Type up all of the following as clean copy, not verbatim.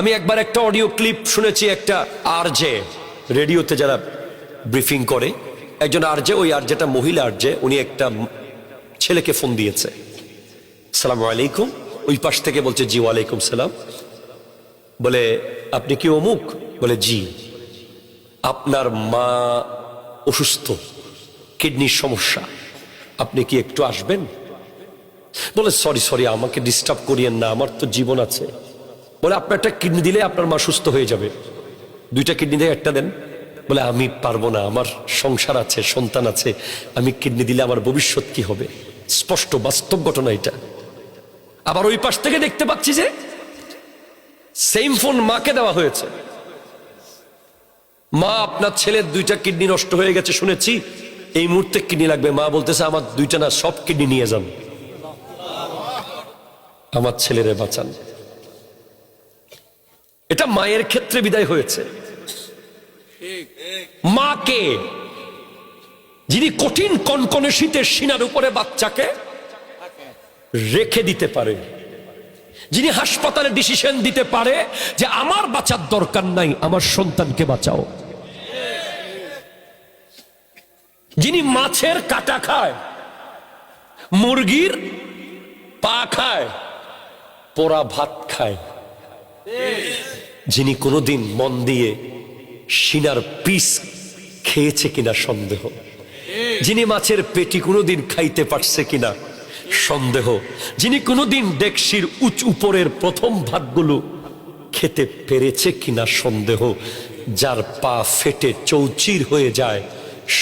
আমি একবার একটা অডিও ক্লিপ শুনেছি, একটা আরজে রেডিওতে যারা ব্রিফিং করে, একজন আরজে, ওই আরজেটা মহিলা আরজে, উনি একটা ছেলেকে ফোন দিয়েছে, আসসালামু আলাইকুম। ওই পাশ থেকে বলছে জি ওয়ালাইকুম সালাম। বলে আপনি কি অমুক? বলে জি। আপনার মা অসুস্থ, কিডনির সমস্যা, আপনি কি একটু আসবেন? বলে সরি আমাকে ডিস্টার্ব করিয়েন না, আমার তো জীবন আছে। বলে আপনার একটা কিডনি দিলে আপনার মা সুস্থ হয়ে যাবে, দুইটা কিডনি দিয়ে একটা দেন। বলে আমি পারবো না, আমার সংসার আছে, সন্তান আছে, আমি কিডনি দিলে আমার ভবিষ্যৎ কি হবে? স্পষ্ট বাস্তব ঘটনা এটা। আবার ওই পাশ থেকে দেখতে পাচ্ছি যে সেম ফোন মাকে দেওয়া হয়েছে, মা আপনার ছেলের দুইটা কিডনি নষ্ট হয়ে গেছে শুনেছি, এই মুহূর্তে কিডনি লাগবে। মা বলতেছে আমার দুইটা না, সব কিডনি নিয়ে যান, আমার ছেলেরে বাঁচান। এটা মায়ের ক্ষেত্রে বিদায় হয়েছে। মাকে, যিনি কঠিন কনকনে শীতের সিনার উপরে বাচ্চাকে রেখে দিতে পারে, যিনি হাসপাতালে ডিসিশন দিতে পারে যে আমার বাঁচার দরকার নাই, আমার সন্তানকে বাঁচাও, যিনি মাছের কাটা খায়, মুরগির পা খায়, পোড়া ভাত খায়, যিনি কোনোদিন মন দিয়ে সিনার পিস খেয়েছে কিনা সন্দেহ, যিনি মাছের পেটি কোনোদিন খাইতে পারছে কিনা সন্দেহ, যিনি কোনোদিন ডেকসির উপরের প্রথম ভাগগুলো খেতে পেরেছে কিনা সন্দেহ, যার পা ফেটে চৌচির হয়ে যায়,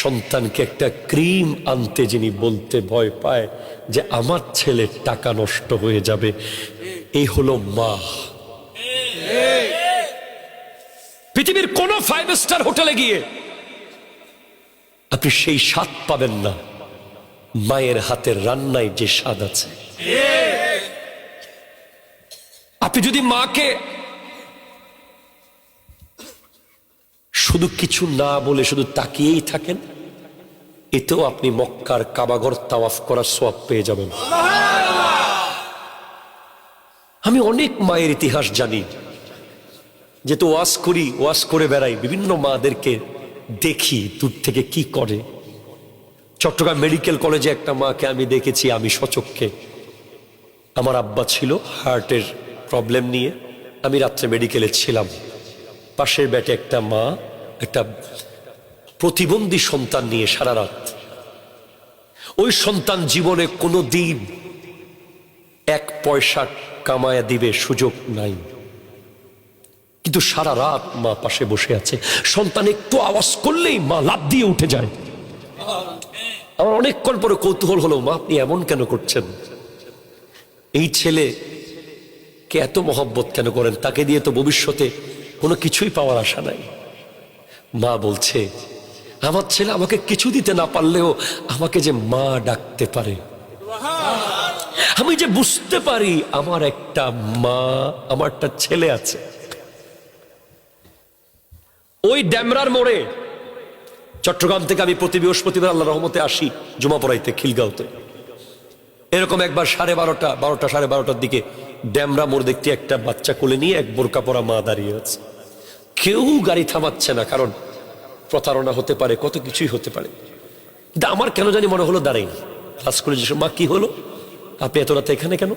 সন্তানকে একটা ক্রিম আনতে যিনি বলতে ভয় পায় যে আমার ছেলের টাকা নষ্ট হয়ে যাবে, এই হলো মা। পৃথিবীর কোন 5 স্টার হোটেলে গিয়ে আপনি সেই স্বাদ পাবেন না, মায়ের হাতের রান্নায় যে স্বাদ আছে। আপনি যদি মাকে শুধু কিছু না বলে শুধু তাকিয়েই থাকেন, এতেও আপনি মক্কার কাবাঘর তাওয়াফ করার সওয়াব পেয়ে যাবেন। আমি অনেক মায়ের ইতিহাস জানি, যেহেতু ওয়াজ করি, ওয়াজ করে বেড়াই, বিভিন্ন মাদেরকে দেখি দূর থেকে কি করে। চট্টগ্রাম মেডিকেল কলেজে একটা মাকে আমি দেখেছি, আমি সচক্ষে। আমার আব্বা ছিল হার্টের প্রবলেম নিয়ে, আমি রাত্রে মেডিকেলে ছিলাম। পাশের বেটে একটা মা একটা প্রতিবন্ধী সন্তান নিয়ে সারা রাত। ওই সন্তান জীবনে কোনো দিন 1 পয়সা কামায়া দিবে সুযোগ নাই, কিন্তু সারা রাত মা পাশে বসে আছে। সন্তান একটু আওয়াজ করলেই মা লাফ দিয়ে উঠে যায়। আমার অনেকক্ষণ পরে কৌতূহল হলো, মা আপনি এমন কেন করছেন? এই ছেলে কে এত মহব্বত কেন করেন? তাকে দিয়ে তো ভবিষ্যতে কোনো কিছুই পাওয়ার আশা নাই। মা বলছে আমার ছেলে আমাকে কিছু দিতে না পারলেও আমাকে যে মা ডাকতে পারে, আমি যে বুঝতে পারি আমার একটা মা, আমার একটা ছেলে আছে। ওই ড্যামরার মোড়ে, চট্টগ্রাম থেকে আমি প্রতি বৃহস্পতিবার আল্লাহর রহমতে আসি জুমা পড়াইতে খিলগাঁওতে। এরকম একবার 12:30 সাড়ে 12টার দিকে ড্যামরা মোড় দেখতে একটা বাচ্চা কোলে নিয়ে এক বোরকা পরা মা দাঁড়িয়ে আছে। কেউ গাড়ি থামাচ্ছে না, কারণ প্রতারণা হতে পারে, কত কিছুই হতে পারে। কিন্তু আমার কেন জানি মনে হলো দাঁড়াই। ক্লাস করে যে মা কি হলো, আপনি এত রাতে এখানে কেন?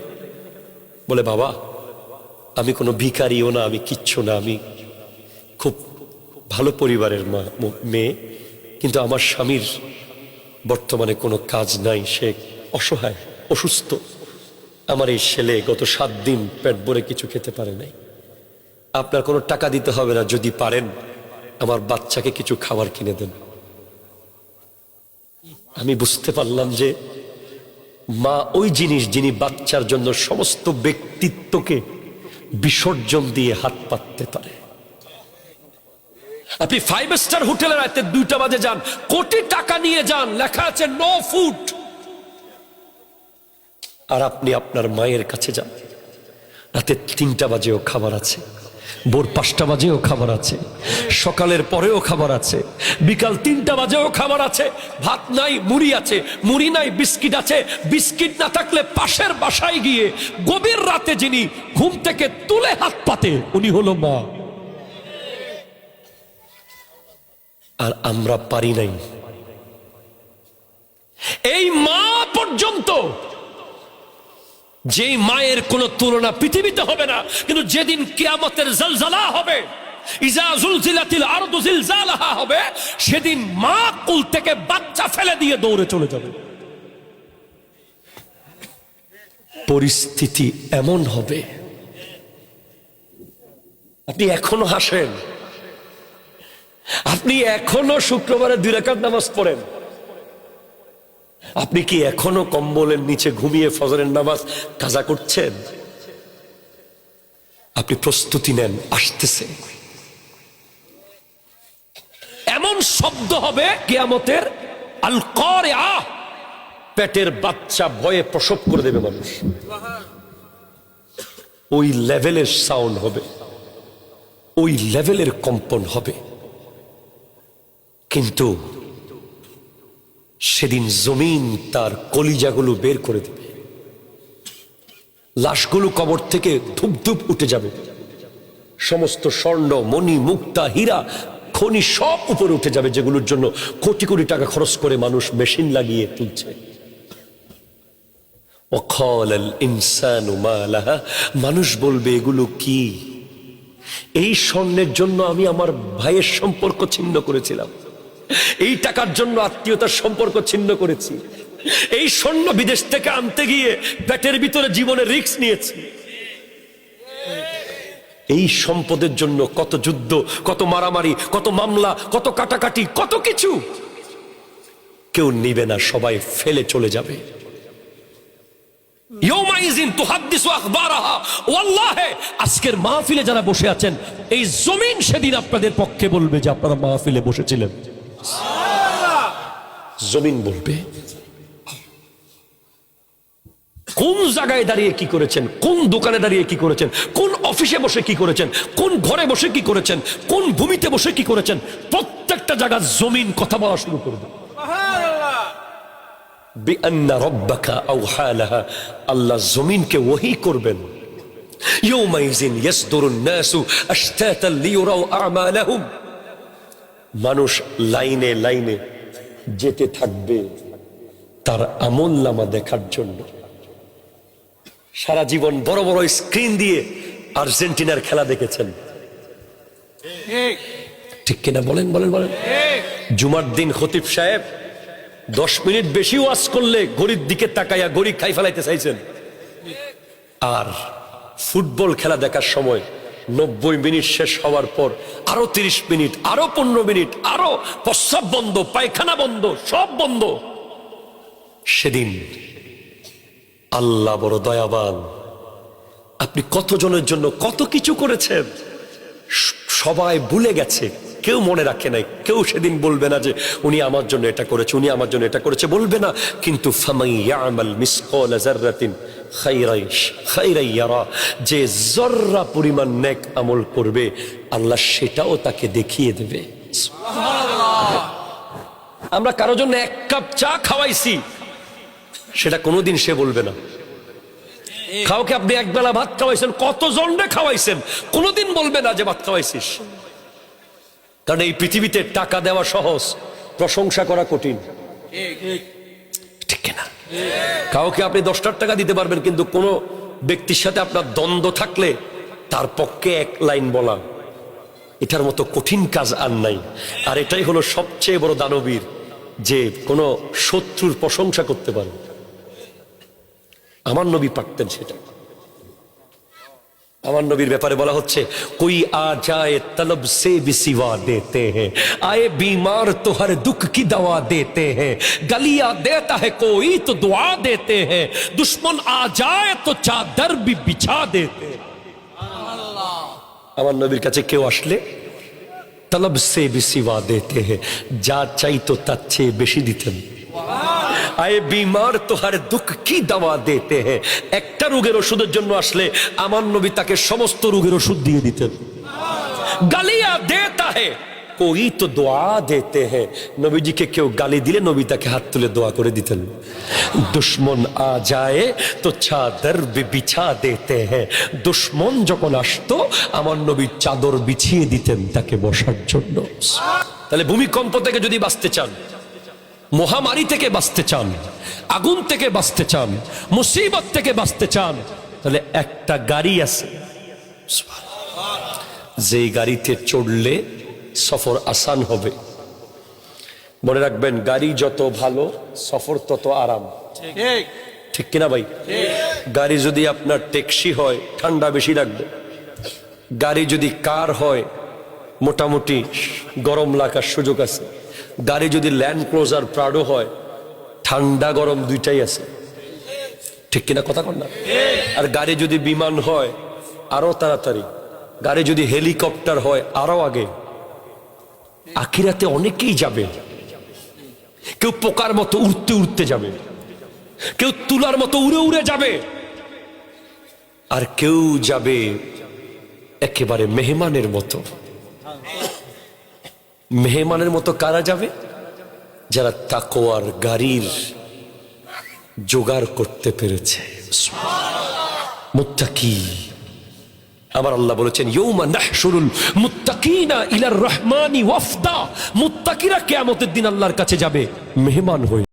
বলে বাবা আমি কোনো ভিখারিও না, আমি কিচ্ছু না, আমি খুব ভালো পরিবারের মেয়ে, কিন্তু আমার স্বামীর বর্তমানে কোনো কাজ নাই, সে অসহায়, অসুস্থ। আমার এই ছেলে গত 7 দিন পেট ভরে কিছু খেতে পারে নাই। আপনার কোনো টাকা দিতে হবে না, যদি পারেন আমার বাচ্চাকে কিছু খাবার কিনে দেন। আমি বুঝতে পারলাম যে মা ওই জিনিস যিনি বাচ্চার জন্য সমস্ত ব্যক্তিত্বকে বিসর্জন দিয়ে হাত পাততে পারে। আপনি 5 স্টার হোটেলের রাতে 2টা বাজে যান, কোটি টাকা নিয়ে যান, লেখা আছে নো ফুড, আর আপনি আপনার মায়ের কাছে যান, রাতে 3টা বাজেও খাবার আছে। ভোর 5টা বাজেও খাবার আছে, সকালের পরেও খাবার আছে, বিকাল 3টা বাজেও খাবার আছে। ভাত নাই মুড়ি আছে, মুড়ি নাই বিস্কিট আছে, বিস্কিট না থাকলে পাশের বাসায় গিয়ে গভীর রাতে যিনি ঘুম থেকে তুলে হাত পাতে উনি হলো মা। আর আমরা পারি নাই। এই মা পর্যন্ত, যেই মায়ের কোন তুলনা পৃথিবীতে হবে না, কিন্তু যেদিন কিয়ামতের জলজলা হবে, ইজা জুলজিলাতিল আরদু জিলজালাহা হবে, সেদিন মা কুল থেকে বাচ্চা ফেলে দিয়ে দৌড়ে চলে যাবে। পরিস্থিতি এমন হবে, আপনি এখনো হাসেন, আপনি এখনো শুক্রবারে 2 রাকাত নামাজ পড়েন, আপনি কি এখনো কম্বলের নিচে ঘুমিয়ে ফজরের নামাজ কাজা করছেন? আপনি প্রস্তুতি নেন, আসতেছে এমন শব্দ হবে কিয়ামতের, আল কারিআহ, পেটের বাচ্চা ভয়ে প্রসব করে দেবে মানুষ। ওই লেভেলের সাউন্ড হবে, ওই লেভেলের কম্পন হবে। কিন্তু সেদিন জমিন তার কলিজাগুলো বের করে দেবে, লাশগুলো কবর থেকে ধুপ ধুপ উঠে যাবে, সমস্ত স্বর্ণ মণি মুক্তা হীরা খনি সব উপরে উঠে যাবে, যেগুলোর জন্য কোটি কোটি টাকা খরচ করে মানুষ মেশিন লাগিয়ে তুলছে। ওয়াকালাল ইনসানু মা লাহা, মানুষ বলবে এগুলো কি? এই স্বর্ণের জন্য আমি আমার ভাইয়ের সম্পর্ক ছিন্ন করেছিলাম, এই টাকার জন্য আত্মীয়তার সম্পর্ক ছিন্ন করেছি, এই স্বর্ণ বিদেশ থেকে আনতে গিয়ে পেটের ভিতরে জীবনের রিস্ক নিয়েছি, এই সম্পদের জন্য কত যুদ্ধ, কত মারামারি, কত মামলা, কত কাটাকাটি, কত কিছু। কেউ নিবে না, সবাই ফেলে চলে যাবে। আজকের মাহফিলে যারা বসে আছেন, এই জমিন সেদিন আপনাদের পক্ষে বলবে যে আপনারা মাহফিলে বসেছিলেন। জমিন বলবে কোন জায়গায় দাঁড়িয়ে কি করেছেন, কোন দোকানে দাঁড়িয়ে কি করেছেন, কোন অফিসে বসে কি করেছেন, কোন ঘরে বসে কি করেছেন, কোন ভূমিতে বসে কি করেছেন। প্রত্যেকটা জায়গা জমিন কথা বলা শুরু করবে। বিআন্না রাব্বাকা আওহা লাহা, আল্লাহ জমিনকে ওহী করবেন। ইয়াউমাইযিন ইয়াসদুরুন নাসু আশতাতান লিয়ুরাউ আমালাহুম, মানুষ লাইনে লাইনে যেতে থাকবে তার আমলনামা দেখার জন্য। সারা জীবন বড় বড় স্ক্রিন দিয়ে আর্জেন্টিনার খেলা দেখেছেন, ঠিক কিনা? বলেন বলেন বলেন। জুমার দিন খতিব সাহেব 10 মিনিট বেশি ওয়াজ করলে ঘড়ির দিকে তাকাইয়া ঘড়ি খাই ফেলাইতে চাইছেন, আর ফুটবল খেলা দেখার সময় 90 মিনিট শেষ হওয়ার পর আরো 30 মিনিট, আরো 15 মিনিট, আরো প্রস্রাব বন্ধ, পায়খানা বন্ধ, সব বন্ধ। সেদিন আল্লাহ বড় দয়াবান, আপনি কতজনের জন্য কত কিছু করেছেন, সবাই ভুলে গেছে, কেউ মনে রাখে নাই। কেউ সেদিন বলবে না যে উনি আমার জন্য এটা করেছে, উনি আমার জন্য এটা করেছে, বলবে না। কিন্তু ফামান ইয়ামাল মিসকালা যাররাতিন খায়রান ইয়ারা, যে জররা পরিমাণ নেক আমল করবে আল্লাহ সেটাও তাকে দেখিয়ে দেবে। সুবহানাল্লাহ। আমরা কারো জন্য 1 কাপ চা খাওয়াইছি, সেটা কোনোদিন সে বলবে না। কাউকে আপনি একবেলা ভাত খাওয়াইছেন, কতজনরে খাওয়াইছেন, কোনোদিন বলবে না যে ভাত খাওয়াইছিস। কারণ এই পৃথিবীতে টাকা দেওয়া সহজ, প্রশংসা করা কঠিন, ঠিক না? কাউকে আপনি 10 টাকা দিতে পারবেন, কিন্তু কোন ব্যক্তির সাথে আপনার দ্বন্দ্ব থাকলে তার পক্ষে 1 লাইন বলা, এটার মতো কঠিন কাজ আর নাই। আর এটাই হলো সবচেয়ে বড় দানবীর, যে কোনো শত্রুর প্রশংসা করতে পারে। আমার নবী পারতেন সেটা। আমার নবীর ব্যাপারে বলা হচ্ছে, কোই আ যায় তলব সে ভি সিওয়া দেতে হ্যাঁ, আয়ে बीमार तो हर दुख की दवा देते हैं, गलियां देता है कोई तो दुआ देते हैं, दुश्मन आ जाए तो चादर भी बिछा देते। আমার নবীর কাছে কেউ আসলে তলব সে ভি সিওয়া দেতে হ্যাঁ, যা চাইতো তার চেয়ে বেশি দিতেন। আয়ে बीमार तो हर दुख की दवा देते हैं, একটা রোগের ওষুধের জন্য আসলে আমার নবী তাকে সমস্ত রোগের ওষুধ দিয়ে দিতেন। গালিয়াं देता है कोई तो दुआ देते हैं নবীজিকে কেউ গালি দিলে নবী তাকে হাত তুলে দোয়া করে দিতেন দুশমন आ जाए तो चादर भी बिछा देते हैं দুশমন যখন আসতো আমার নবী চাদর বিছিয়ে দিতেন তাকে বসার জন্য তাহলে ভূমিকম্প থেকে যদি বাঁচতে চান মহামারী থেকে বাঁচতে চান আগুন থেকে বাঁচতে চান মুসিবত থেকে বাঁচতে চান তাহলে একটা গাড়ি আছে যেই গাড়িতে চড়লে সফর আসান হবে মনে রাখবেন গাড়ি যত ভালো সফর তত আরাম ঠিক কিনা ভাই গাড়ি যদি আপনার ট্যাক্সি হয় ঠান্ডা বেশি লাগবে গাড়ি যদি কার হয় মোটামুটি গরম লাগার সুযোগ আছে গাড়ি যদি ল্যান্ড ক্রুজার প্রাডো হয় ঠান্ডা গরম দুইটাই আছে ঠিক কিনা কথা কন না আর গাড়ি যদি বিমান হয় আরো তাড়াতাড়ি গাড়ি যদি হেলিকপ্টার হয় আরো আগে আখিরাতে অনেকেই যাবে কেউ পোকার মতো উড়তে উড়তে যাবে কেউ তুলার মতো উড়ে উড়ে যাবে আর কেউ যাবে একেবারে মেহমানের মতো মেহমানের মতো কারা যাবে যারা তাকওয়ার গাড়ির জোগাড় করতে পেরেছে মুত্তাকি আমার আল্লাহ বলেছেন ইয়াউমা নাহশুরুল মুত্তাকিনা ইলার রহমানি ওয়াফদা মুত্তাকিরা কিয়ামতের দিন আল্লাহর কাছে যাবে মেহমান হয়ে